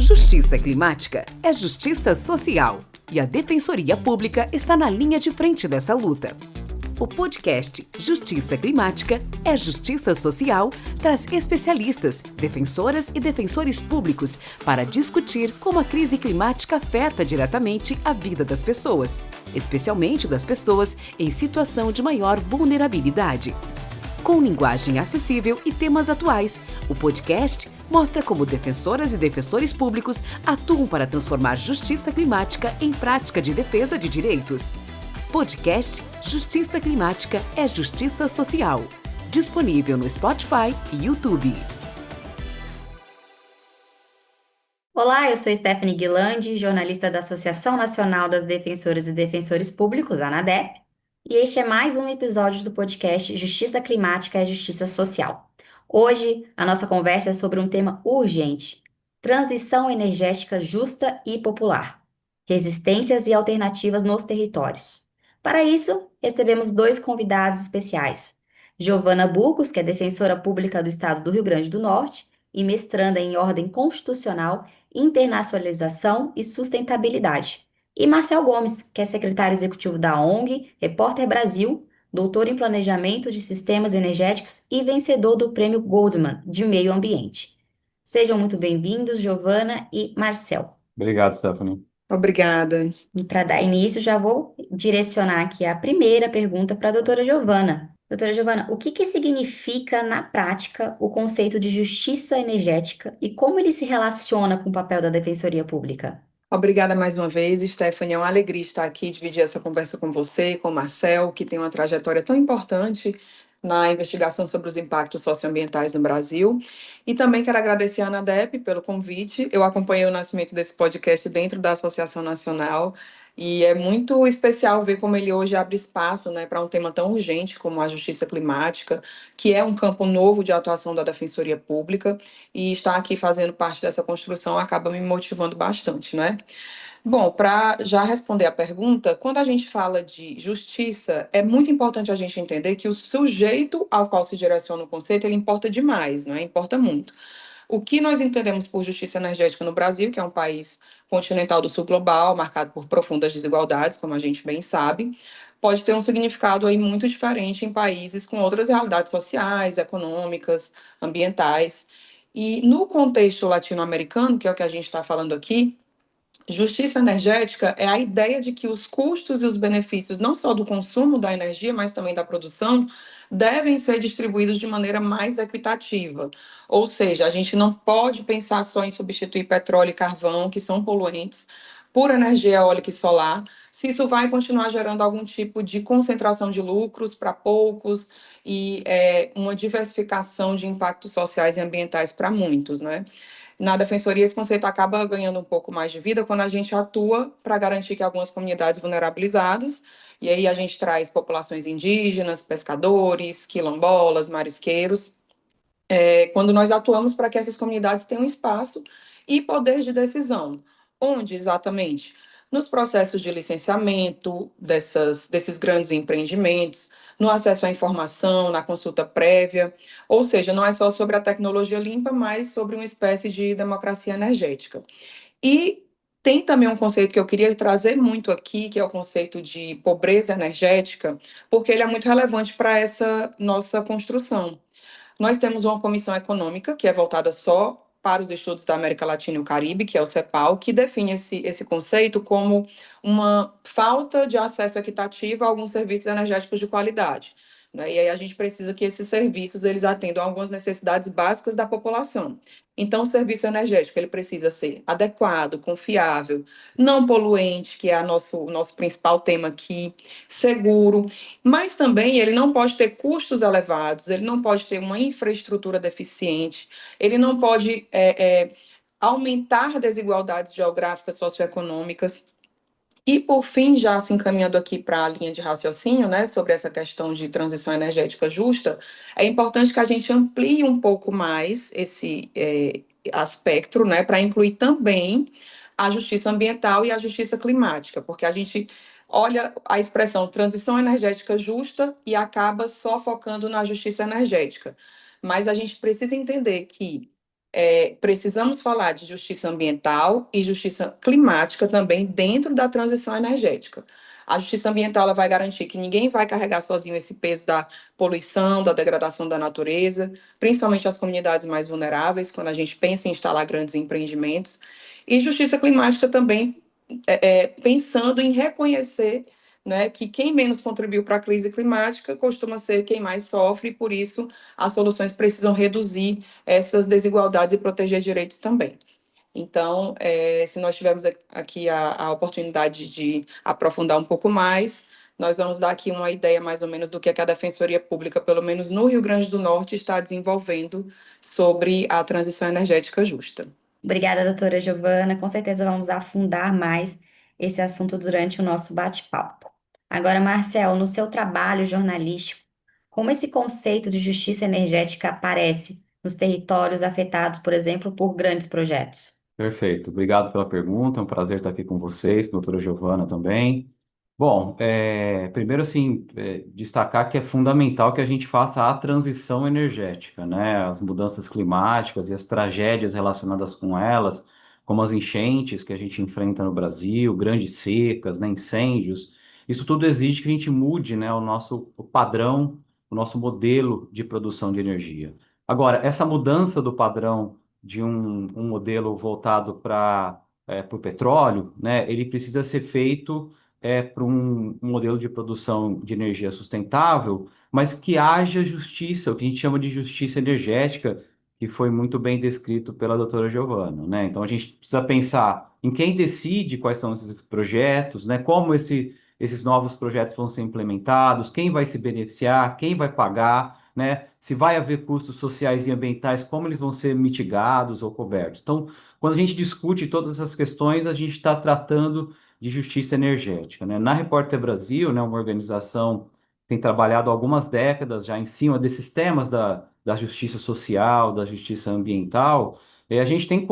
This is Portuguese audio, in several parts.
Justiça climática é justiça social e a Defensoria Pública está na linha de frente dessa luta. O podcast Justiça Climática é Justiça Social traz especialistas, defensoras e defensores públicos para discutir como a crise climática afeta diretamente a vida das pessoas, especialmente das pessoas em situação de maior vulnerabilidade. Com linguagem acessível e temas atuais, o podcast mostra como defensoras e defensores públicos atuam para transformar justiça climática em prática de defesa de direitos. Podcast Justiça Climática é Justiça Social. Disponível no Spotify e YouTube. Olá, eu sou Stephanie Guilandi, jornalista da Associação Nacional das Defensoras e Defensores Públicos, a ANADEP, e este é mais um episódio do podcast Justiça Climática é Justiça Social. Hoje, a nossa conversa é sobre um tema urgente: transição energética justa e popular, resistências e alternativas nos territórios. Para isso, recebemos dois convidados especiais: Giovana Burgos, que é defensora pública do Estado do Rio Grande do Norte e mestranda em ordem constitucional, internacionalização e sustentabilidade. E Marcel Gomes, que é secretário executivo da ONG Repórter Brasil, doutor em planejamento de sistemas energéticos e vencedor do prêmio Goldman de meio ambiente. Sejam muito bem-vindos, Giovana e Marcel. Obrigado, Stephanie. Obrigada. E para dar início, já vou direcionar aqui a primeira pergunta para a doutora Giovana. Doutora Giovana, o que significa na prática o conceito de justiça energética e como ele se relaciona com o papel da Defensoria Pública? Obrigada mais uma vez, Stephanie. É uma alegria estar aqui, dividir essa conversa com você, com o Marcel, que tem uma trajetória tão importante na investigação sobre os impactos socioambientais no Brasil. E também quero agradecer à ANADEP pelo convite. Eu acompanhei o nascimento desse podcast dentro da Associação Nacional e é muito especial ver como ele hoje abre espaço, né, para um tema tão urgente como a justiça climática, que é um campo novo de atuação da Defensoria Pública, e estar aqui fazendo parte dessa construção acaba me motivando bastante, né? Bom, para já responder a pergunta, quando a gente fala de justiça, é muito importante a gente entender que o sujeito ao qual se direciona o conceito, ele importa demais, não é? Importa muito. O que nós entendemos por justiça energética no Brasil, que é um país continental do sul global, marcado por profundas desigualdades, como a gente bem sabe, pode ter um significado aí muito diferente em países com outras realidades sociais, econômicas, ambientais. E no contexto latino-americano, que é o que a gente está falando aqui, justiça energética é a ideia de que os custos e os benefícios, não só do consumo da energia, mas também da produção, devem ser distribuídos de maneira mais equitativa. Ou seja, a gente não pode pensar só em substituir petróleo e carvão, que são poluentes, por energia eólica e solar, se isso vai continuar gerando algum tipo de concentração de lucros para poucos e uma diversificação de impactos sociais e ambientais para muitos, né? Na defensoria, esse conceito acaba ganhando um pouco mais de vida quando a gente atua para garantir que algumas comunidades vulnerabilizadas, e aí a gente traz populações indígenas, pescadores, quilombolas, marisqueiros, quando nós atuamos para que essas comunidades tenham espaço e poder de decisão. Onde exatamente? Nos processos de licenciamento desses grandes empreendimentos, no acesso à informação, na consulta prévia, ou seja, não é só sobre a tecnologia limpa, mas sobre uma espécie de democracia energética. E tem também um conceito que eu queria trazer muito aqui, que é o conceito de pobreza energética, porque ele é muito relevante para essa nossa construção. Nós temos uma comissão econômica, que é voltada só para os estudos da América Latina e o Caribe, que é o CEPAL, que define esse conceito como uma falta de acesso equitativo a alguns serviços energéticos de qualidade, né? E aí a gente precisa que esses serviços eles atendam a algumas necessidades básicas da população. Então, o serviço energético ele precisa ser adequado, confiável, não poluente, que é o nosso principal tema aqui, seguro, mas também ele não pode ter custos elevados, ele não pode ter uma infraestrutura deficiente, ele não pode aumentar desigualdades geográficas socioeconômicas. E, por fim, já se encaminhando aqui para a linha de raciocínio, né, sobre essa questão de transição energética justa, é importante que a gente amplie um pouco mais esse aspecto, né, para incluir também a justiça ambiental e a justiça climática, porque a gente olha a expressão transição energética justa e acaba só focando na justiça energética. Mas a gente precisa entender que precisamos falar de justiça ambiental e justiça climática também dentro da transição energética. A justiça ambiental ela vai garantir que ninguém vai carregar sozinho esse peso da poluição, da degradação da natureza, principalmente as comunidades mais vulneráveis, quando a gente pensa em instalar grandes empreendimentos. E justiça climática também pensando em reconhecer, né, que quem menos contribuiu para a crise climática costuma ser quem mais sofre, e por isso as soluções precisam reduzir essas desigualdades e proteger direitos também. Então, se nós tivermos aqui a oportunidade de aprofundar um pouco mais, nós vamos dar aqui uma ideia mais ou menos do que a Defensoria Pública, pelo menos no Rio Grande do Norte, está desenvolvendo sobre a transição energética justa. Obrigada, doutora Giovana. Com certeza vamos afundar mais esse assunto durante o nosso bate-papo. Agora, Marcel, no seu trabalho jornalístico, como esse conceito de justiça energética aparece nos territórios afetados, por exemplo, por grandes projetos? Perfeito, obrigado pela pergunta, é um prazer estar aqui com vocês, com a doutora Giovana também. Bom, primeiro assim, destacar que é fundamental que a gente faça a transição energética, né? As mudanças climáticas e as tragédias relacionadas com elas, como as enchentes que a gente enfrenta no Brasil, grandes secas, né? Incêndios, isso tudo exige que a gente mude, né? O padrão, o nosso modelo de produção de energia. Agora, essa mudança do padrão de um modelo voltado para o petróleo, né? Ele precisa ser feito para um modelo de produção de energia sustentável, mas que haja justiça, o que a gente chama de justiça energética, que foi muito bem descrito pela doutora Giovana, né? Então a gente precisa pensar em quem decide quais são esses projetos, né? Como esses novos projetos vão ser implementados, quem vai se beneficiar, quem vai pagar, né? Se vai haver custos sociais e ambientais, como eles vão ser mitigados ou cobertos. Então, quando a gente discute todas essas questões, a gente está tratando de justiça energética, né? Na Repórter Brasil, né, uma organização que tem trabalhado há algumas décadas já em cima desses temas da justiça social, da justiça ambiental, a gente tem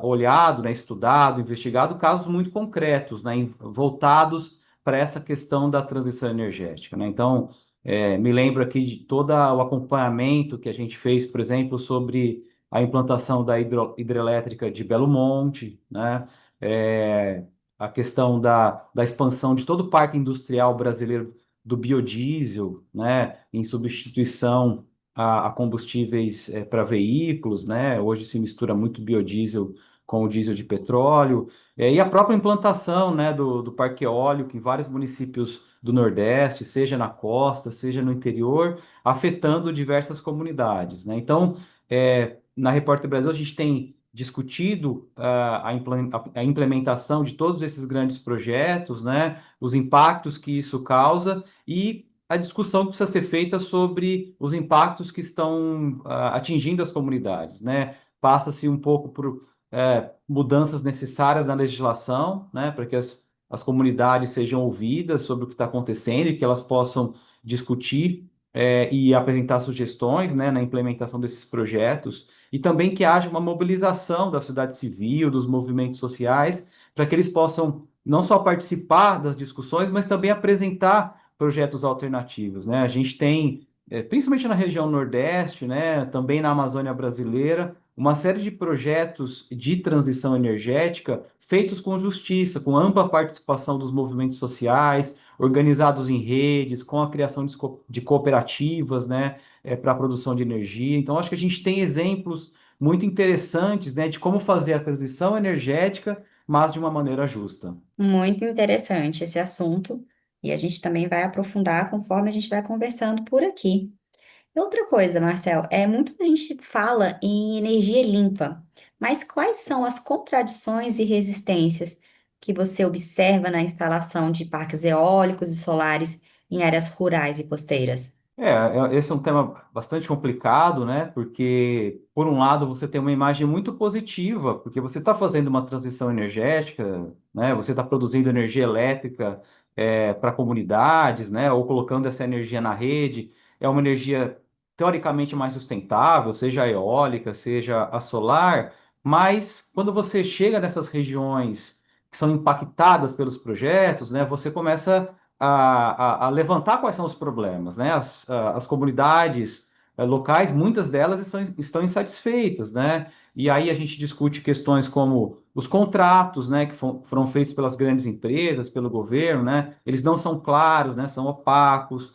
olhado, né, estudado, investigado casos muito concretos, né, voltados para essa questão da transição energética, né? Então, me lembro aqui de todo o acompanhamento que a gente fez, por exemplo, sobre a implantação da hidrelétrica de Belo Monte, né? É, a questão da expansão de todo o parque industrial brasileiro do biodiesel, né, em substituição a combustíveis para veículos, né? Hoje se mistura muito biodiesel com o diesel de petróleo, e a própria implantação, né, do parque eólico em vários municípios do Nordeste, seja na costa, seja no interior, afetando diversas comunidades, né? Então, na Repórter Brasil, a gente tem discutido a implementação de todos esses grandes projetos, né, os impactos que isso causa e a discussão que precisa ser feita sobre os impactos que estão atingindo as comunidades, né? Passa-se um pouco por mudanças necessárias na legislação, né, para que as comunidades sejam ouvidas sobre o que está acontecendo e que elas possam discutir e apresentar sugestões, né, na implementação desses projetos, e também que haja uma mobilização da sociedade civil, dos movimentos sociais, para que eles possam não só participar das discussões, mas também apresentar projetos alternativos, né? A gente tem, principalmente na região Nordeste, né, também na Amazônia brasileira, uma série de projetos de transição energética feitos com justiça, com ampla participação dos movimentos sociais, organizados em redes, com a criação de cooperativas, né, para a produção de energia. Então, acho que a gente tem exemplos muito interessantes, né, de como fazer a transição energética, mas de uma maneira justa. Muito interessante esse assunto, e a gente também vai aprofundar conforme a gente vai conversando por aqui. E outra coisa, Marcel, muita gente fala em energia limpa, mas quais são as contradições e resistências que você observa na instalação de parques eólicos e solares em áreas rurais e costeiras? Esse é um tema bastante complicado, né? Porque, por um lado, você tem uma imagem muito positiva, porque você está fazendo uma transição energética, né? Você está produzindo energia elétrica para comunidades, né? Ou colocando essa energia na rede. É uma energia teoricamente mais sustentável, seja a eólica, seja a solar, mas quando você chega nessas regiões que são impactadas pelos projetos, né? Você começa a levantar quais são os problemas, né? As comunidades locais, muitas delas estão insatisfeitas, né? E aí a gente discute questões como os contratos, né, que foram feitos pelas grandes empresas, pelo governo, né? Eles não são claros, né? São opacos.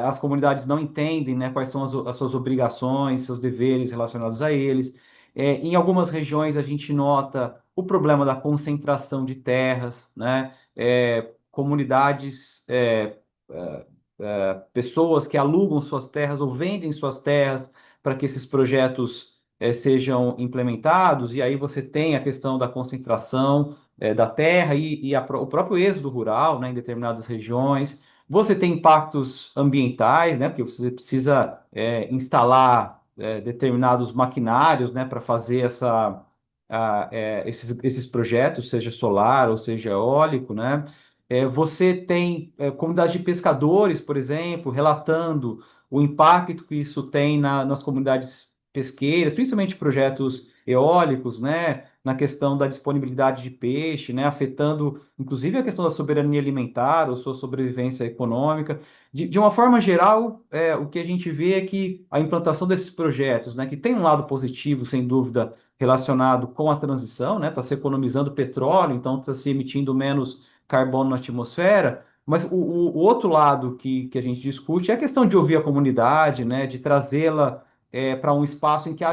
As comunidades não entendem, né, quais são as suas obrigações, seus deveres relacionados a eles. Em algumas regiões a gente nota o problema da concentração de terras, né? Comunidades, pessoas que alugam suas terras ou vendem suas terras para que esses projetos sejam implementados, e aí você tem a questão da concentração da terra o próprio êxodo rural, né, em determinadas regiões. Você tem impactos ambientais, né, porque você precisa instalar determinados maquinários, né, para fazer esses projetos, seja solar ou seja eólico, né? Você tem comunidades de pescadores, por exemplo, relatando o impacto que isso tem nas comunidades pesqueiras, principalmente projetos eólicos, né, na questão da disponibilidade de peixe, né, afetando inclusive a questão da soberania alimentar ou sua sobrevivência econômica. De uma forma geral, o que a gente vê é que a implantação desses projetos, né, que tem um lado positivo, sem dúvida, relacionado com a transição, né, está se economizando petróleo, então está se emitindo menos carbono na atmosfera, mas o outro lado que a gente discute é a questão de ouvir a comunidade, né, de trazê-la para um espaço em que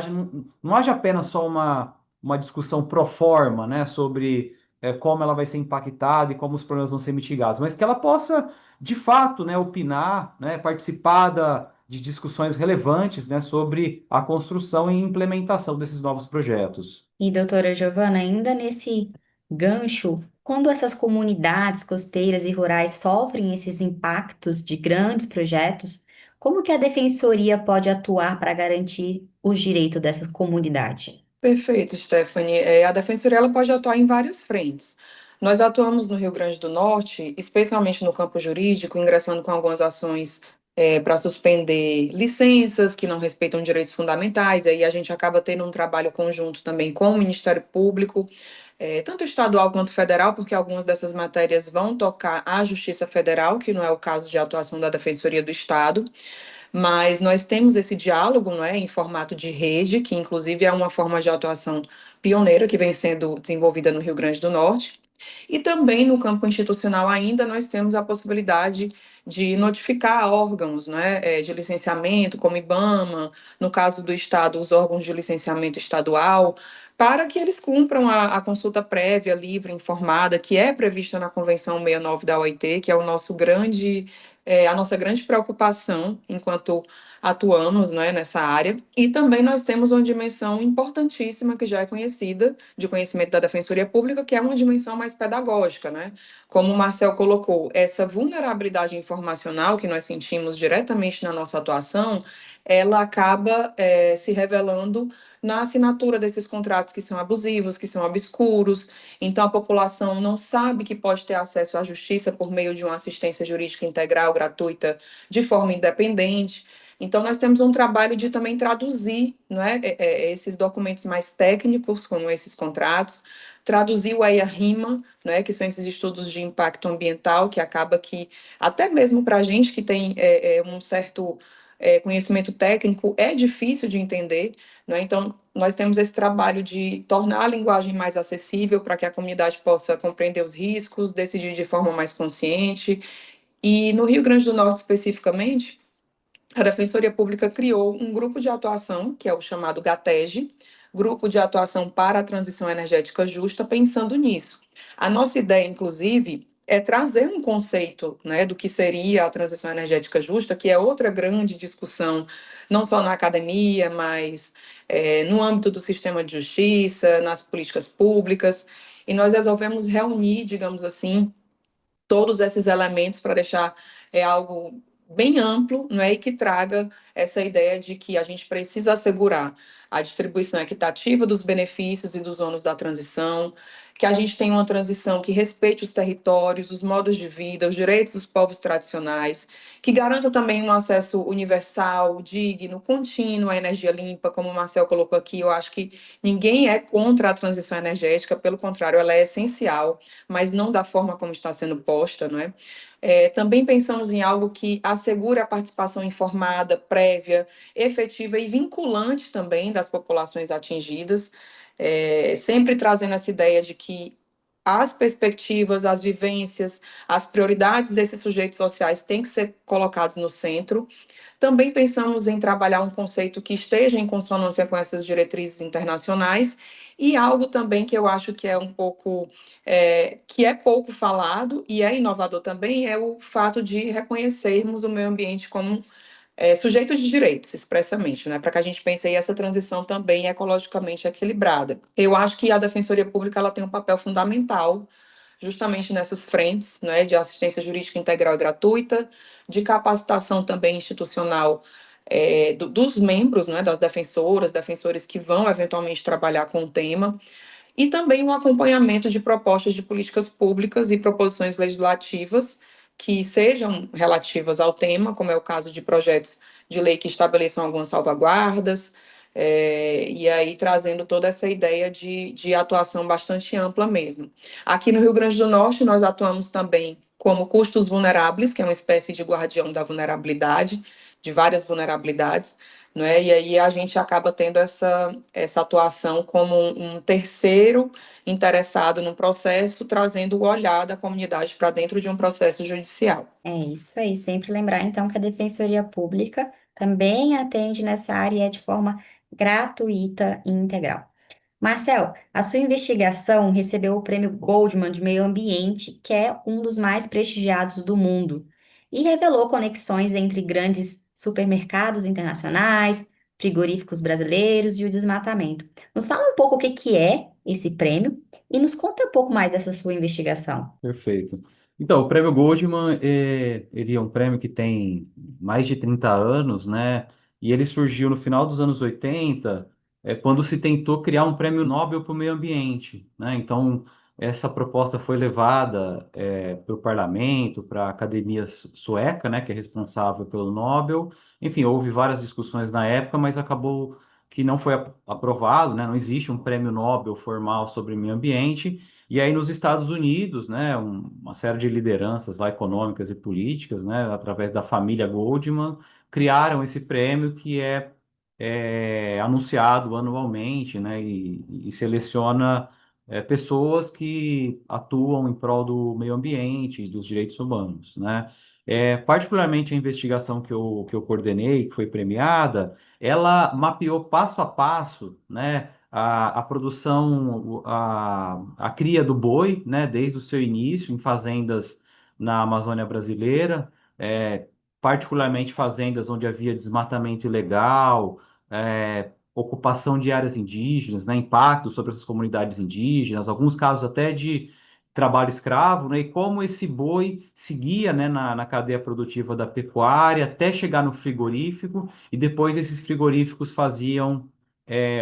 não haja apenas só uma discussão pro forma, né, sobre como ela vai ser impactada e como os problemas vão ser mitigados, mas que ela possa, de fato, né, opinar, né, participar de discussões relevantes, né, sobre a construção e implementação desses novos projetos. E, doutora Giovana, ainda nesse gancho, quando essas comunidades costeiras e rurais sofrem esses impactos de grandes projetos, como que a defensoria pode atuar para garantir os direitos dessa comunidade? Perfeito, Stephanie. A Defensoria ela pode atuar em várias frentes. Nós atuamos no Rio Grande do Norte, especialmente no campo jurídico, ingressando com algumas ações para suspender licenças que não respeitam direitos fundamentais. Aí a gente acaba tendo um trabalho conjunto também com o Ministério Público, tanto estadual quanto federal, porque algumas dessas matérias vão tocar à Justiça Federal, que não é o caso de atuação da Defensoria do Estado. Mas nós temos esse diálogo, não é, em formato de rede, que inclusive é uma forma de atuação pioneira que vem sendo desenvolvida no Rio Grande do Norte. E também no campo institucional ainda nós temos a possibilidade de notificar órgãos, né, de licenciamento, como IBAMA, no caso do Estado, os órgãos de licenciamento estadual, para que eles cumpram a consulta prévia, livre, informada, que é prevista na Convenção 69 da OIT, que é o nosso a nossa grande preocupação enquanto atuamos, né, nessa área. E também nós temos uma dimensão importantíssima que já é conhecida, de conhecimento da Defensoria Pública, que é uma dimensão mais pedagógica, né? Como o Marcel colocou, essa vulnerabilidade informacional que nós sentimos diretamente na nossa atuação, ela acaba se revelando na assinatura desses contratos que são abusivos, que são obscuros. Então, a população não sabe que pode ter acesso à justiça por meio de uma assistência jurídica integral, gratuita, de forma independente. Então, nós temos um trabalho de também traduzir, não é, esses documentos mais técnicos, como esses contratos, traduzir o EIA-RIMA, não é, que são esses estudos de impacto ambiental, que acaba que, até mesmo para a gente que tem um certo conhecimento técnico, é difícil de entender, não é? Então, nós temos esse trabalho de tornar a linguagem mais acessível para que a comunidade possa compreender os riscos, decidir de forma mais consciente. E no Rio Grande do Norte, especificamente, a Defensoria Pública criou um grupo de atuação, que é o chamado GATEG, Grupo de Atuação para a Transição Energética Justa, pensando nisso. A nossa ideia, inclusive, é trazer um conceito, né, do que seria a transição energética justa, que é outra grande discussão, não só na academia, mas no âmbito do sistema de justiça, nas políticas públicas, e nós resolvemos reunir, digamos assim, todos esses elementos para deixar algo bem amplo, não é, e que traga essa ideia de que a gente precisa assegurar a distribuição equitativa dos benefícios e dos ônus da transição, que a gente tenha uma transição que respeite os territórios, os modos de vida, os direitos dos povos tradicionais, que garanta também um acesso universal, digno, contínuo à energia limpa, como o Marcel colocou aqui. Eu acho que ninguém é contra a transição energética, pelo contrário, ela é essencial, mas não da forma como está sendo posta, não é? Também pensamos em algo que assegure a participação informada, prévia, efetiva e vinculante também das populações atingidas, sempre trazendo essa ideia de que as perspectivas, as vivências, as prioridades desses sujeitos sociais têm que ser colocados no centro. Também pensamos em trabalhar um conceito que esteja em consonância com essas diretrizes internacionais e algo também que eu acho que é um pouco, que é pouco falado e é inovador também, é o fato de reconhecermos o meio ambiente como sujeitos de direitos, expressamente, né, para que a gente pense aí essa transição também ecologicamente equilibrada. Eu acho que a Defensoria Pública ela tem um papel fundamental justamente nessas frentes, né, de assistência jurídica integral e gratuita, de capacitação também institucional dos membros, né, das defensoras, defensores que vão eventualmente trabalhar com o tema, e também um acompanhamento de propostas de políticas públicas e proposições legislativas que sejam relativas ao tema, como é o caso de projetos de lei que estabeleçam algumas salvaguardas, e aí trazendo toda essa ideia de atuação bastante ampla mesmo. Aqui no Rio Grande do Norte, nós atuamos também como custos vulneráveis, que é uma espécie de guardião da vulnerabilidade, de várias vulnerabilidades, não é? E aí a gente acaba tendo essa atuação como um terceiro interessado no processo, trazendo o olhar da comunidade para dentro de um processo judicial. É isso aí, sempre lembrar então que a Defensoria Pública também atende nessa área e é de forma gratuita e integral. Marcel, a sua investigação recebeu o prêmio Goldman de Meio Ambiente, que é um dos mais prestigiados do mundo, e revelou conexões entre grandes supermercados internacionais, frigoríficos brasileiros e o desmatamento. Nos fala um pouco o que que é esse prêmio e nos conta um pouco mais dessa sua investigação. Perfeito. Então, o Prêmio Goldman, ele é um prêmio que tem mais de 30 anos, né? E ele surgiu no final dos anos 80, quando se tentou criar um prêmio Nobel para o meio ambiente, né? Então, essa proposta foi levada para o parlamento, para a Academia Sueca, né? Que é responsável pelo Nobel. Enfim, houve várias discussões na época, mas acabou que não foi aprovado, né? Não existe um prêmio Nobel formal sobre meio ambiente. E aí nos Estados Unidos, né, uma série de lideranças lá econômicas e políticas, né, através da família Goldman, criaram esse prêmio que é anunciado anualmente, né, e seleciona pessoas que atuam em prol do meio ambiente e dos direitos humanos, né. Particularmente a investigação que eu coordenei, que foi premiada, ela mapeou passo a passo, né, a produção, a cria do boi, né, desde o seu início em fazendas na Amazônia brasileira, particularmente fazendas onde havia desmatamento ilegal, ocupação de áreas indígenas, né, impacto sobre essas comunidades indígenas, alguns casos até de trabalho escravo, né, e como esse boi seguia, né, na cadeia produtiva da pecuária até chegar no frigorífico, e depois esses frigoríficos faziam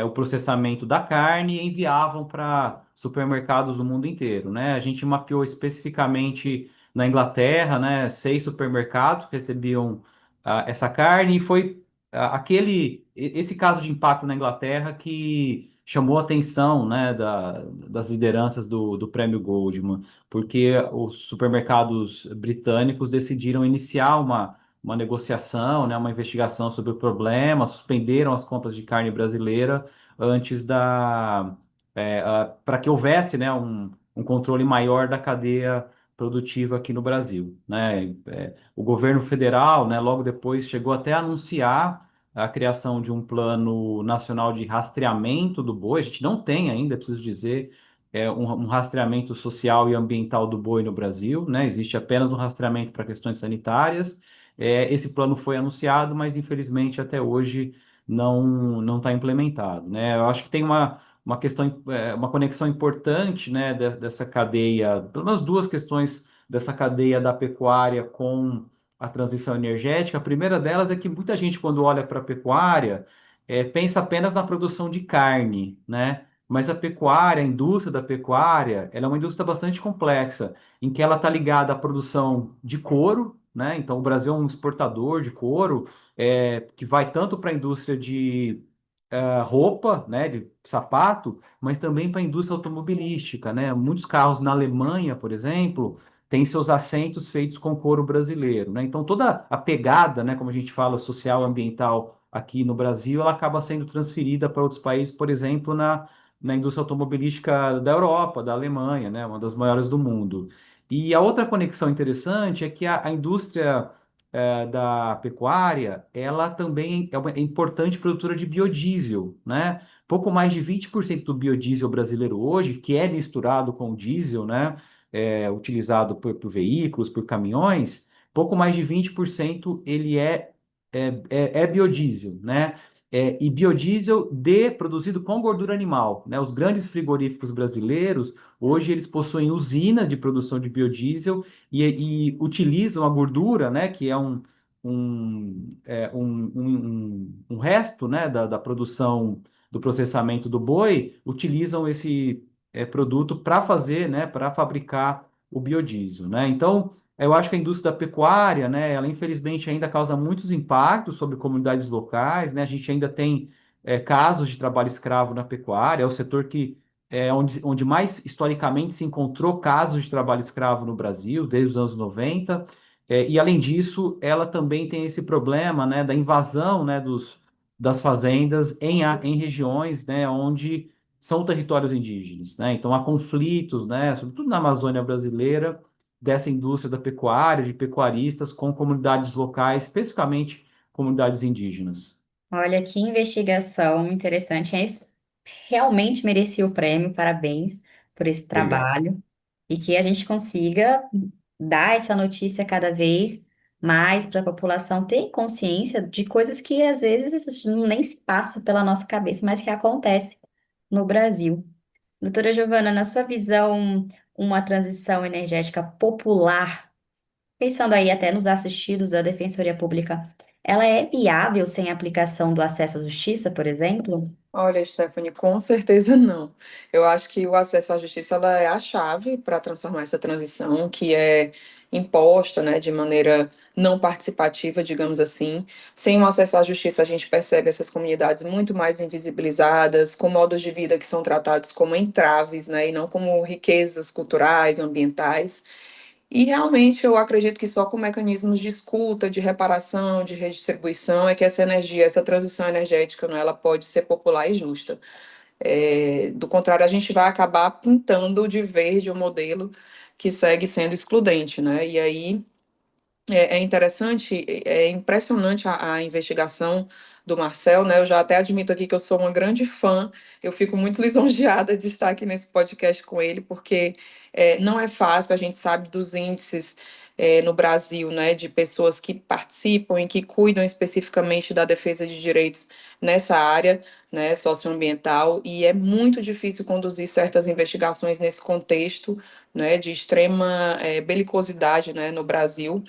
o processamento da carne e enviavam para supermercados do mundo inteiro, né? A gente mapeou especificamente na Inglaterra, né? 6 supermercados que recebiam essa carne e foi esse caso de impacto na Inglaterra que chamou a atenção, né, das lideranças do Prêmio Goldman, porque os supermercados britânicos decidiram iniciar uma negociação, né, uma investigação sobre o problema, suspenderam as compras de carne brasileira antes para que houvesse, né, um controle maior da cadeia produtiva aqui no Brasil, né? O governo federal, né, logo depois chegou até a anunciar a criação de um plano nacional de rastreamento do boi. A gente não tem ainda, preciso dizer, um rastreamento social e ambiental do boi no Brasil, né? Existe apenas um rastreamento para questões sanitárias. Esse plano foi anunciado, mas infelizmente até hoje não está implementado, né? Eu acho que tem uma questão, uma conexão importante, né, dessa cadeia, pelo menos duas questões dessa cadeia da pecuária com a transição energética. A primeira delas é que muita gente, quando olha para a pecuária, pensa apenas na produção de carne, né? Mas a pecuária, a indústria da pecuária, ela é uma indústria bastante complexa, em que ela está ligada à produção de couro, né? Então, o Brasil é um exportador de couro, que vai tanto para a indústria de roupa, né, de sapato, mas também para a indústria automobilística, né? Muitos carros na Alemanha, por exemplo, têm seus assentos feitos com couro brasileiro, né? Então toda a pegada, né, como a gente fala, social, ambiental aqui no Brasil, ela acaba sendo transferida para outros países, por exemplo, na indústria automobilística da Europa, da Alemanha, né, uma das maiores do mundo. E a outra conexão interessante é que a indústria da pecuária, ela também é importante produtora de biodiesel, né? Pouco mais de 20% do biodiesel brasileiro hoje, que é misturado com o diesel, né? Utilizado por veículos, por caminhões, pouco mais de 20% ele é biodiesel, né? E biodiesel produzido com gordura animal, né? Os grandes frigoríficos brasileiros, hoje eles possuem usinas de produção de biodiesel e utilizam a gordura, né, que é um resto, né, da produção, do processamento do boi, utilizam esse produto para fazer, né, para fabricar o biodiesel, né? Então, eu acho que a indústria da pecuária, né, ela infelizmente ainda causa muitos impactos sobre comunidades locais, né? A gente ainda tem casos de trabalho escravo na pecuária, é o setor que onde mais historicamente se encontrou casos de trabalho escravo no Brasil, desde os anos 90. E além disso, ela também tem esse problema, né, da invasão, né, das fazendas em regiões, né, onde são territórios indígenas, né? Então há conflitos, né, sobretudo na Amazônia brasileira, dessa indústria da pecuária, de pecuaristas com comunidades locais, especificamente comunidades indígenas. Olha que investigação interessante. Realmente merecia o prêmio, parabéns por esse Obrigado. trabalho. E que a gente consiga dar essa notícia cada vez mais para a população ter consciência de coisas que às vezes nem se passa pela nossa cabeça, mas que acontece no Brasil. Doutora Giovana, na sua visão, uma transição energética popular, pensando aí até nos assistidos da Defensoria Pública, ela é viável sem a aplicação do acesso à justiça, por exemplo? Olha, Stephanie, com certeza não. Eu acho que o acesso à justiça ela é a chave para transformar essa transição, que é imposta, né, de maneira não participativa, digamos assim. Sem o acesso à justiça, a gente percebe essas comunidades muito mais invisibilizadas, com modos de vida que são tratados como entraves, né, e não como riquezas culturais, ambientais. E realmente eu acredito que só com mecanismos de escuta, de reparação, de redistribuição é que essa energia, essa transição energética, né, ela pode ser popular e justa. Do contrário, a gente vai acabar pintando de verde um modelo que segue sendo excludente, né? E aí é interessante, é impressionante a investigação do Marcel, né? Eu já até admito aqui que eu sou uma grande fã, eu fico muito lisonjeada de estar aqui nesse podcast com ele, porque não é fácil, a gente sabe dos índices no Brasil, né, de pessoas que participam e que cuidam especificamente da defesa de direitos nessa área, né, socioambiental, e é muito difícil conduzir certas investigações nesse contexto, né, de extrema belicosidade, né, no Brasil.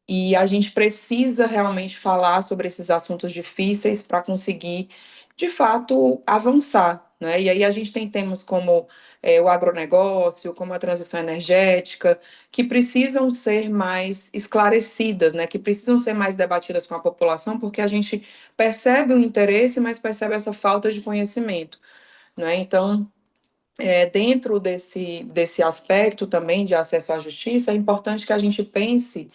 E a gente precisa realmente falar sobre esses assuntos difíceis para conseguir, de fato, avançar, né? E aí a gente tem temas como o agronegócio, como a transição energética, que precisam ser mais esclarecidas, né? Que precisam ser mais debatidas com a população, porque a gente percebe o interesse, mas percebe essa falta de conhecimento, né? Então, dentro desse aspecto também de acesso à justiça, é importante que a gente pense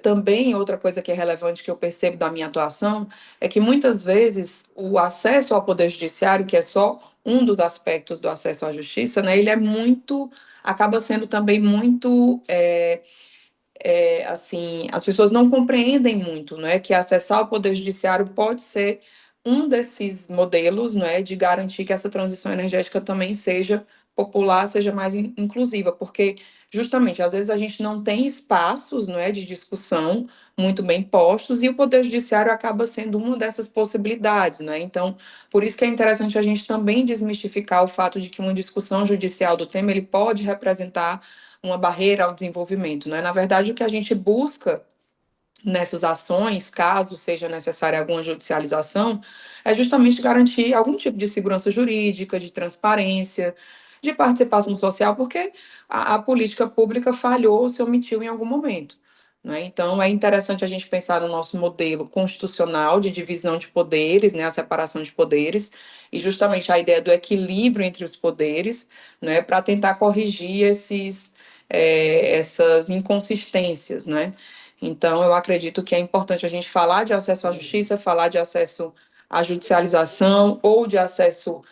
também, outra coisa que é relevante que eu percebo da minha atuação é que muitas vezes o acesso ao poder judiciário, que é só um dos aspectos do acesso à justiça, né, ele acaba sendo também muito, assim, as pessoas não compreendem muito, né, que acessar o poder judiciário pode ser um desses modelos, né, de garantir que essa transição energética também seja popular, seja mais inclusiva, porque justamente às vezes a gente não tem espaços, não é, de discussão muito bem postos e o poder judiciário acaba sendo uma dessas possibilidades, né? Então, por isso que é interessante a gente também desmistificar o fato de que uma discussão judicial do tema ele pode representar uma barreira ao desenvolvimento, né? Na verdade, o que a gente busca nessas ações, caso seja necessária alguma judicialização, é justamente garantir algum tipo de segurança jurídica, de transparência, de participação social, porque a política pública falhou ou se omitiu em algum momento. Né? Então, é interessante a gente pensar no nosso modelo constitucional de divisão de poderes, né, a separação de poderes, e justamente a ideia do equilíbrio entre os poderes, né, para tentar corrigir essas inconsistências, né? Então, eu acredito que é importante a gente falar de acesso à justiça, falar de acesso à judicialização ou de acesso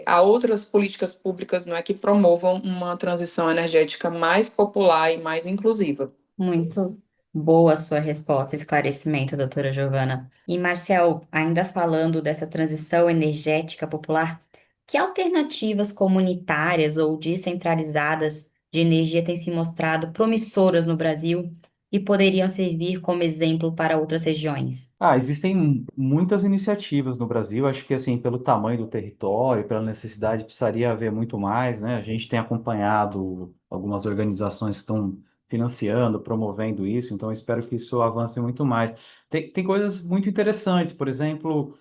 a outras políticas públicas, não é, que promovam uma transição energética mais popular e mais inclusiva. Muito boa a sua resposta, esclarecimento, doutora Giovana. E, Marcel, ainda falando dessa transição energética popular, que alternativas comunitárias ou descentralizadas de energia têm se mostrado promissoras no Brasil e poderiam servir como exemplo para outras regiões? Existem muitas iniciativas no Brasil, acho que assim, pelo tamanho do território, pela necessidade, precisaria haver muito mais, né? A gente tem acompanhado algumas organizações que estão financiando, promovendo isso, então eu espero que isso avance muito mais. Tem coisas muito interessantes, por exemplo,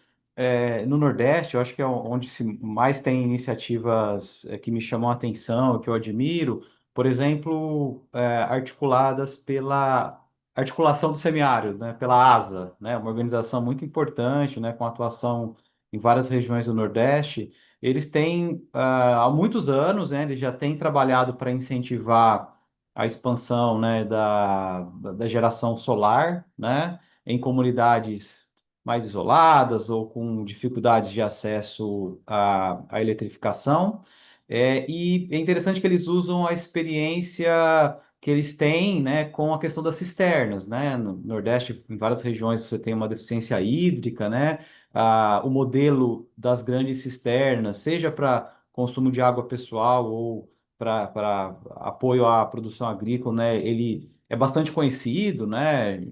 no Nordeste, eu acho que é onde se mais tem iniciativas que me chamam a atenção, que eu admiro, por exemplo, articuladas pela articulação do semiárido, né, pela ASA, né, uma organização muito importante, né, com atuação em várias regiões do Nordeste. Eles têm, há muitos anos, né, eles já têm trabalhado para incentivar a expansão, né, da geração solar, né, em comunidades mais isoladas ou com dificuldades de acesso à eletrificação. E é interessante que eles usam a experiência que eles têm, né, com a questão das cisternas, né? No Nordeste, em várias regiões, você tem uma deficiência hídrica, né? O modelo das grandes cisternas, seja para consumo de água pessoal ou para apoio à produção agrícola, né? Ele é bastante conhecido, né?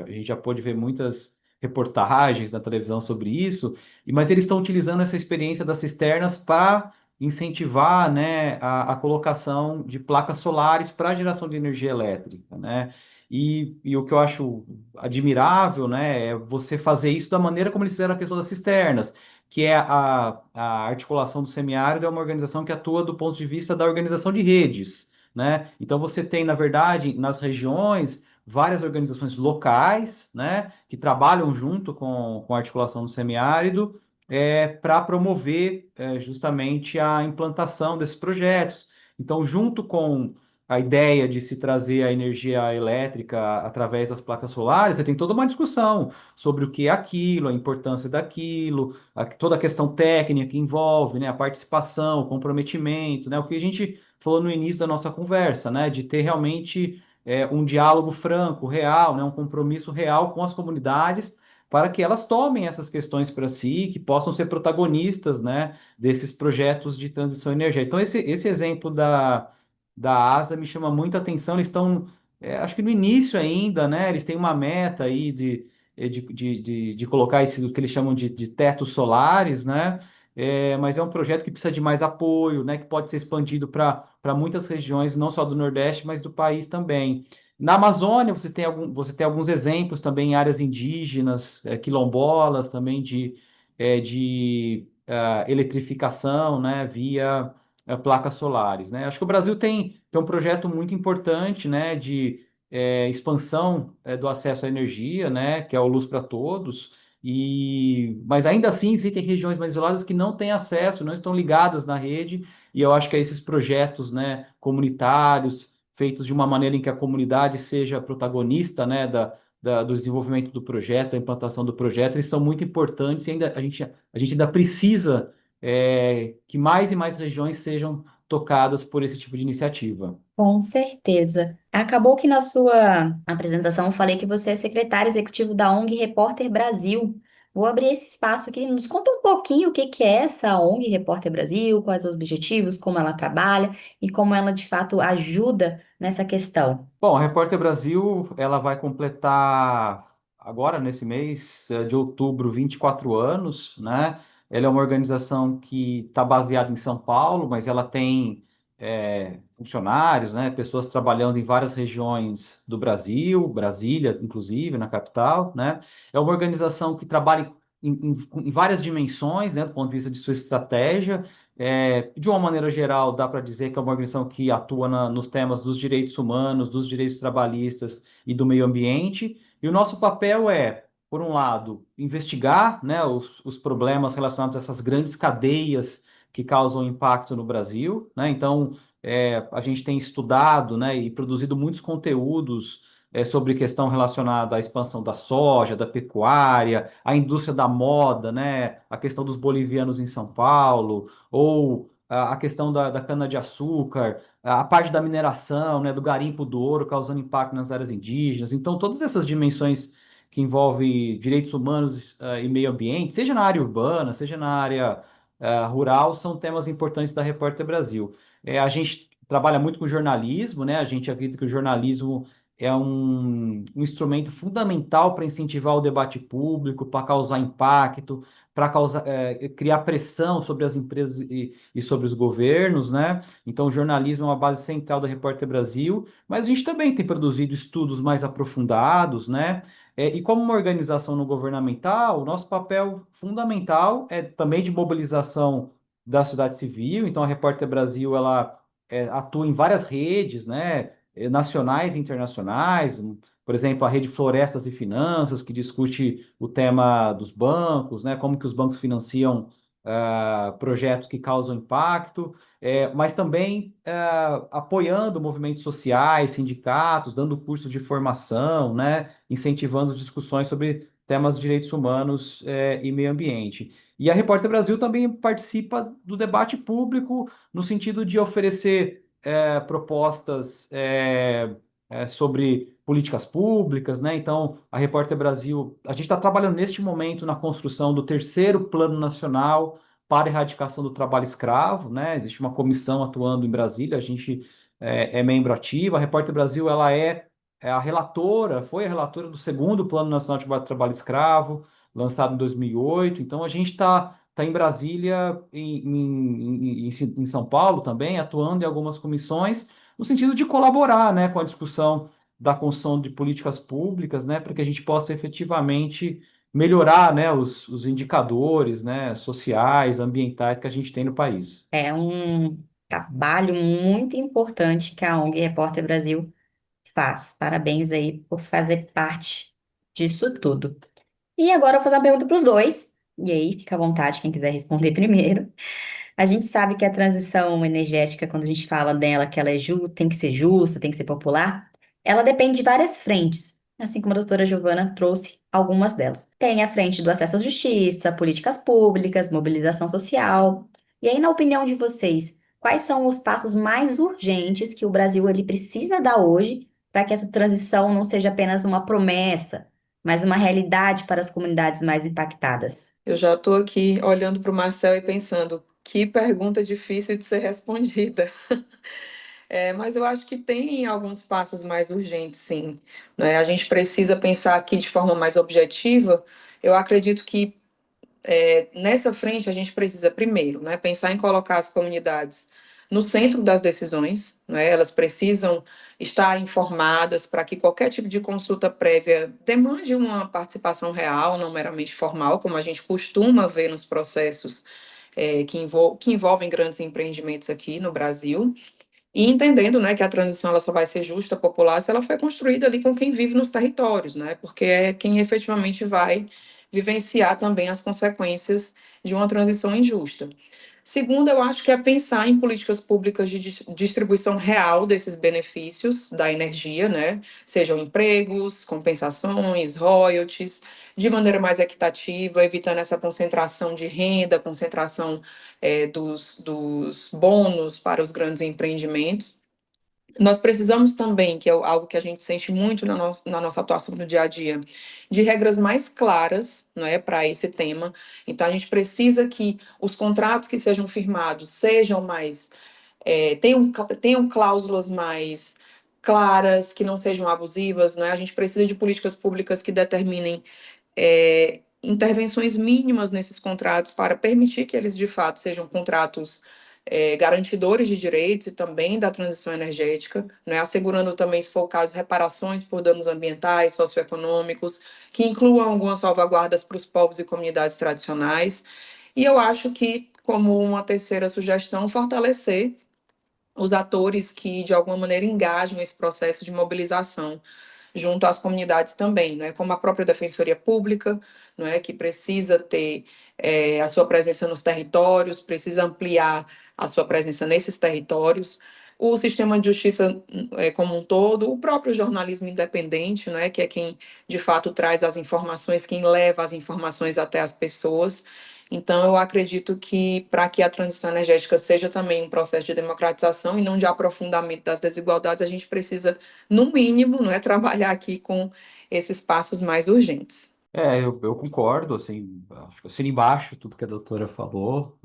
A gente já pôde ver muitas reportagens na televisão sobre isso, mas eles estão utilizando essa experiência das cisternas para incentivar, né, a colocação de placas solares para geração de energia elétrica, né? E o que eu acho admirável, né, é você fazer isso da maneira como eles fizeram a questão das cisternas, que é a articulação do semiárido, é uma organização que atua do ponto de vista da organização de redes, né? Então você tem, na verdade, nas regiões, várias organizações locais, né, que trabalham junto com a articulação do semiárido, para promover justamente a implantação desses projetos. Então, junto com a ideia de se trazer a energia elétrica através das placas solares, você tem toda uma discussão sobre o que é aquilo, a importância daquilo, toda a questão técnica que envolve, né, a participação, o comprometimento, né, o que a gente falou no início da nossa conversa, né, de ter realmente um diálogo franco, real, né, um compromisso real com as comunidades para que elas tomem essas questões para si, que possam ser protagonistas, né, desses projetos de transição energética. Então, esse exemplo da ASA me chama muito a atenção. Eles estão, acho que no início ainda, né, eles têm uma meta aí de colocar esse, o que eles chamam de tetos solares, né, mas é um projeto que precisa de mais apoio, né, que pode ser expandido para muitas regiões, não só do Nordeste, mas do país também. Na Amazônia, você tem alguns exemplos também em áreas indígenas, quilombolas, também de eletrificação, né, via placas solares, né? Acho que o Brasil tem um projeto muito importante, né, de expansão do acesso à energia, né, que é o Luz para Todos, mas ainda assim existem regiões mais isoladas que não têm acesso, não estão ligadas na rede, e eu acho que esses projetos, né, comunitários, feitos de uma maneira em que a comunidade seja protagonista, né, do desenvolvimento do projeto, da implantação do projeto, eles são muito importantes e ainda, a gente ainda precisa que mais e mais regiões sejam tocadas por esse tipo de iniciativa. Com certeza. Acabou que na sua apresentação eu falei que você é secretário executivo da ONG Repórter Brasil. Vou abrir esse espaço aqui. Nos conta um pouquinho o que que é essa ONG Repórter Brasil, quais os objetivos, como ela trabalha e como ela de fato ajuda nessa questão. Bom, a Repórter Brasil, ela vai completar agora, nesse mês de outubro, 24 anos, né? Ela é uma organização que está baseada em São Paulo, mas ela tem funcionários, né, pessoas trabalhando em várias regiões do Brasil, Brasília, inclusive, na capital, né? É uma organização que trabalha em várias dimensões, né, do ponto de vista de sua estratégia. De uma maneira geral, dá para dizer que é uma organização que atua nos temas dos direitos humanos, dos direitos trabalhistas e do meio ambiente. E o nosso papel é, por um lado, investigar, né, os problemas relacionados a essas grandes cadeias que causam impacto no Brasil, né? Então, a gente tem estudado, né, e produzido muitos conteúdos sobre questão relacionada à expansão da soja, da pecuária, a indústria da moda, né, a questão dos bolivianos em São Paulo, ou a questão da cana-de-açúcar, a parte da mineração, né, do garimpo do ouro causando impacto nas áreas indígenas. Então, todas essas dimensões que envolvem direitos humanos e meio ambiente, seja na área urbana, seja na área rural, são temas importantes da Repórter Brasil. A gente trabalha muito com jornalismo, né? A gente acredita que o jornalismo é um instrumento fundamental para incentivar o debate público, para causar impacto, para criar pressão sobre as empresas e sobre os governos, né? Então, o jornalismo é uma base central da Repórter Brasil, mas a gente também tem produzido estudos mais aprofundados, né? E como uma organização não governamental, o nosso papel fundamental é também de mobilização da sociedade civil. Então, a Repórter Brasil ela atua em várias redes, né, nacionais e internacionais. Por exemplo, a Rede Florestas e Finanças, que discute o tema dos bancos, né, como que os bancos financiam projetos que causam impacto, mas também apoiando movimentos sociais, sindicatos, dando cursos de formação, né, incentivando discussões sobre temas de direitos humanos e meio ambiente. E a Repórter Brasil também participa do debate público no sentido de oferecer propostas sobre políticas públicas, né? Então, a Repórter Brasil, a gente está trabalhando neste momento na construção do terceiro Plano Nacional para a Erradicação do Trabalho Escravo, né? Existe uma comissão atuando em Brasília, a gente é membro ativo. A Repórter Brasil, ela é a relatora, foi a relatora do segundo Plano Nacional de Combate ao Trabalho Escravo, lançado em 2008. Então, a gente está em Brasília, em São Paulo também, atuando em algumas comissões, no sentido de colaborar, né, com a discussão da construção de políticas públicas, né, para que a gente possa efetivamente melhorar, né, os indicadores, né, sociais, ambientais que a gente tem no país. É um trabalho muito importante que a ONG Repórter Brasil faz. Parabéns aí por fazer parte disso tudo. E agora eu vou fazer uma pergunta para os dois. E aí, fica à vontade quem quiser responder primeiro. A gente sabe que a transição energética, quando a gente fala dela, que ela tem que ser justa, tem que ser popular, ela depende de várias frentes, assim como a doutora Giovana trouxe algumas delas. Tem a frente do acesso à justiça, políticas públicas, mobilização social. E aí, na opinião de vocês, quais são os passos mais urgentes que o Brasil ele precisa dar hoje para que essa transição não seja apenas uma promessa, mas uma realidade para as comunidades mais impactadas? Eu já estou aqui olhando para o Marcel e pensando, que pergunta difícil de ser respondida. Mas eu acho que tem alguns passos mais urgentes, sim, né? A gente precisa pensar aqui de forma mais objetiva. Eu acredito que nessa frente a gente precisa, primeiro, né, pensar em colocar as comunidades no centro das decisões, né? Elas precisam estar informadas para que qualquer tipo de consulta prévia demande uma participação real, não meramente formal, como a gente costuma ver nos processos que envolvem grandes empreendimentos aqui no Brasil. E entendendo, né, que a transição ela só vai ser justa, popular, se ela foi construída ali com quem vive nos territórios, né, porque é quem efetivamente vai vivenciar também as consequências de uma transição injusta. Segundo, eu acho que é pensar em políticas públicas de distribuição real desses benefícios da energia, né, sejam empregos, compensações, royalties, de maneira mais equitativa, evitando essa concentração de renda, concentração dos bônus para os grandes empreendimentos. Nós precisamos também, que é algo que a gente sente muito na nossa atuação no dia a dia, de regras mais claras, né, para esse tema. Então, a gente precisa que os contratos que sejam firmados sejam mais, tenham cláusulas mais claras, que não sejam abusivas, né? A gente precisa de políticas públicas que determinem intervenções mínimas nesses contratos para permitir que eles, de fato, sejam contratos garantidores de direitos e também da transição energética, né, assegurando também, se for o caso, reparações por danos ambientais, socioeconômicos, que incluam algumas salvaguardas para os povos e comunidades tradicionais. E eu acho que, como uma terceira sugestão, fortalecer os atores que, de alguma maneira, engajam esse processo de mobilização junto às comunidades também, né? Como a própria Defensoria Pública, não é, que precisa ter a sua presença nos territórios, precisa ampliar a sua presença nesses territórios, o sistema de justiça como um todo, o próprio jornalismo independente, não é, que é quem de fato traz as informações, quem leva as informações até as pessoas. Então, eu acredito que para que a transição energética seja também um processo de democratização e não de aprofundamento das desigualdades, a gente precisa, no mínimo, não é, trabalhar aqui com esses passos mais urgentes. Eu concordo, assim, acho que eu assino embaixo tudo que a doutora falou.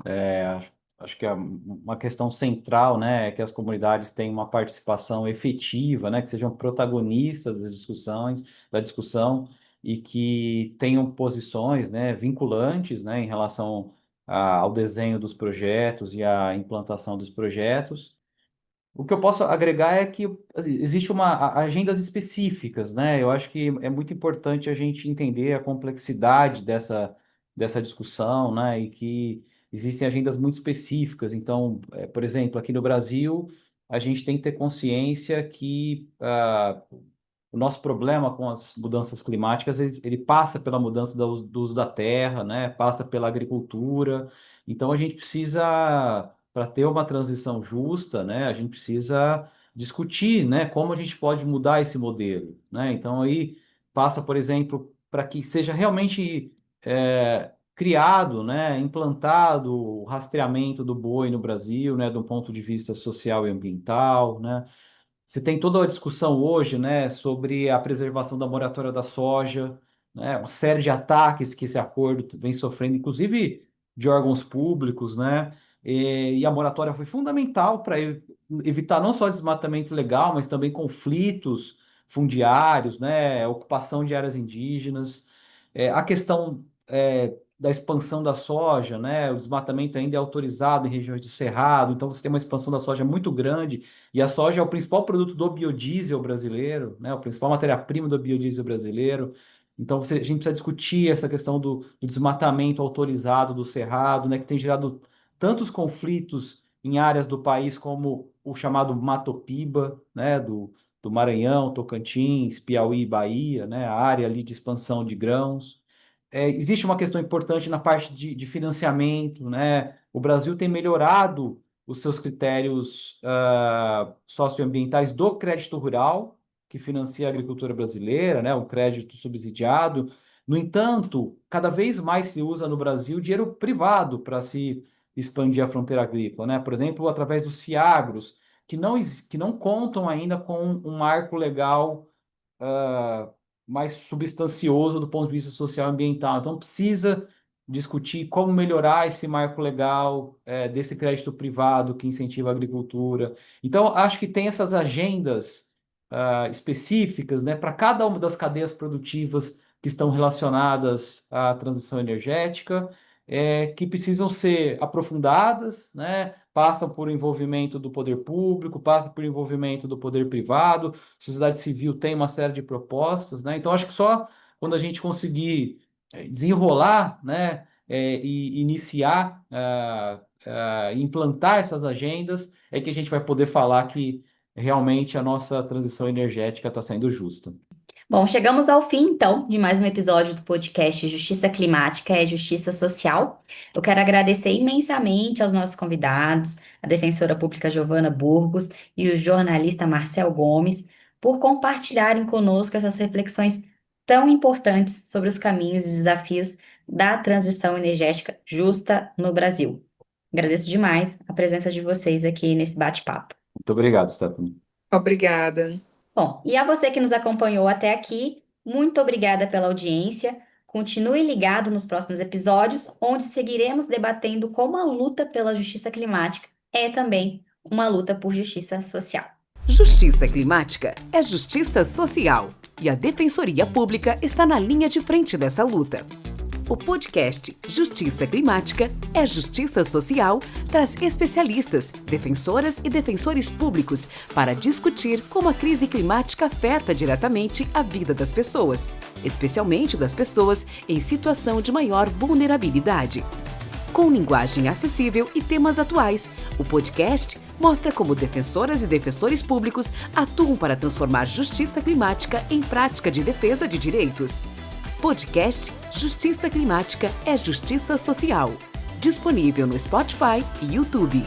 Acho que uma questão central, né, é que as comunidades tenham uma participação efetiva, né, que sejam protagonistas da discussão e que tenham posições, né, vinculantes, né, em relação ao desenho dos projetos e à implantação dos projetos. O que eu posso agregar é que assim, existe agendas específicas, né? Eu acho que é muito importante a gente entender a complexidade dessa discussão, né? E que existem agendas muito específicas. Então, por exemplo, aqui no Brasil, a gente tem que ter consciência que o nosso problema com as mudanças climáticas, ele passa pela mudança do uso da terra, né? Passa pela agricultura. Então, a gente precisa, para ter uma transição justa, né? A gente precisa discutir, né? Como a gente pode mudar esse modelo, né? Então, aí passa, por exemplo, para que seja realmente criado, né? Implantado o rastreamento do boi no Brasil, né? Do ponto de vista social e ambiental, né? Você tem toda a discussão hoje, né, sobre a preservação da moratória da soja, né, uma série de ataques que esse acordo vem sofrendo, inclusive de órgãos públicos, né, e a moratória foi fundamental para evitar não só desmatamento legal, mas também conflitos fundiários, né, ocupação de áreas indígenas, a questão da expansão da soja, né, o desmatamento ainda é autorizado em regiões do Cerrado, então você tem uma expansão da soja muito grande e a soja é o principal produto do biodiesel brasileiro, né? O principal matéria-prima do biodiesel brasileiro. Então, a gente precisa discutir essa questão do desmatamento autorizado do Cerrado, né? Que tem gerado tantos conflitos em áreas do país como o chamado Matopiba, né? Do Maranhão, Tocantins, Piauí e Bahia, né? A área ali de expansão de grãos. Existe uma questão importante na parte de financiamento, né? O Brasil tem melhorado os seus critérios socioambientais do crédito rural, que financia a agricultura brasileira, né, o crédito subsidiado. No entanto, cada vez mais se usa no Brasil dinheiro privado para se expandir a fronteira agrícola, né? Por exemplo, através dos fiagros, que não contam ainda com um marco legal ah, mais substancioso do ponto de vista social e ambiental. Então, precisa discutir como melhorar esse marco legal desse crédito privado que incentiva a agricultura. Então, acho que tem essas agendas específicas, né, para cada uma das cadeias produtivas que estão relacionadas à transição energética, que precisam ser aprofundadas, né, passam por envolvimento do poder público, passam por envolvimento do poder privado, sociedade civil tem uma série de propostas, né? Então, acho que só quando a gente conseguir desenrolar, né, e iniciar, implantar essas agendas, é que a gente vai poder falar que realmente a nossa transição energética está sendo justa. Bom, chegamos ao fim, então, de mais um episódio do podcast Justiça Climática é Justiça Social. Eu quero agradecer imensamente aos nossos convidados, a defensora pública Giovana Burgos e o jornalista Marcel Gomes, por compartilharem conosco essas reflexões tão importantes sobre os caminhos e desafios da transição energética justa no Brasil. Agradeço demais a presença de vocês aqui nesse bate-papo. Muito obrigado, Stephanie. Obrigada. Bom, e a você que nos acompanhou até aqui, muito obrigada pela audiência. Continue ligado nos próximos episódios, onde seguiremos debatendo como a luta pela justiça climática é também uma luta por justiça social. Justiça climática é justiça social e a Defensoria Pública está na linha de frente dessa luta. O podcast Justiça Climática é Justiça Social traz especialistas, defensoras e defensores públicos para discutir como a crise climática afeta diretamente a vida das pessoas, especialmente das pessoas em situação de maior vulnerabilidade. Com linguagem acessível e temas atuais, o podcast mostra como defensoras e defensores públicos atuam para transformar justiça climática em prática de defesa de direitos. Podcast Justiça Climática é Justiça Social. Disponível no Spotify e YouTube.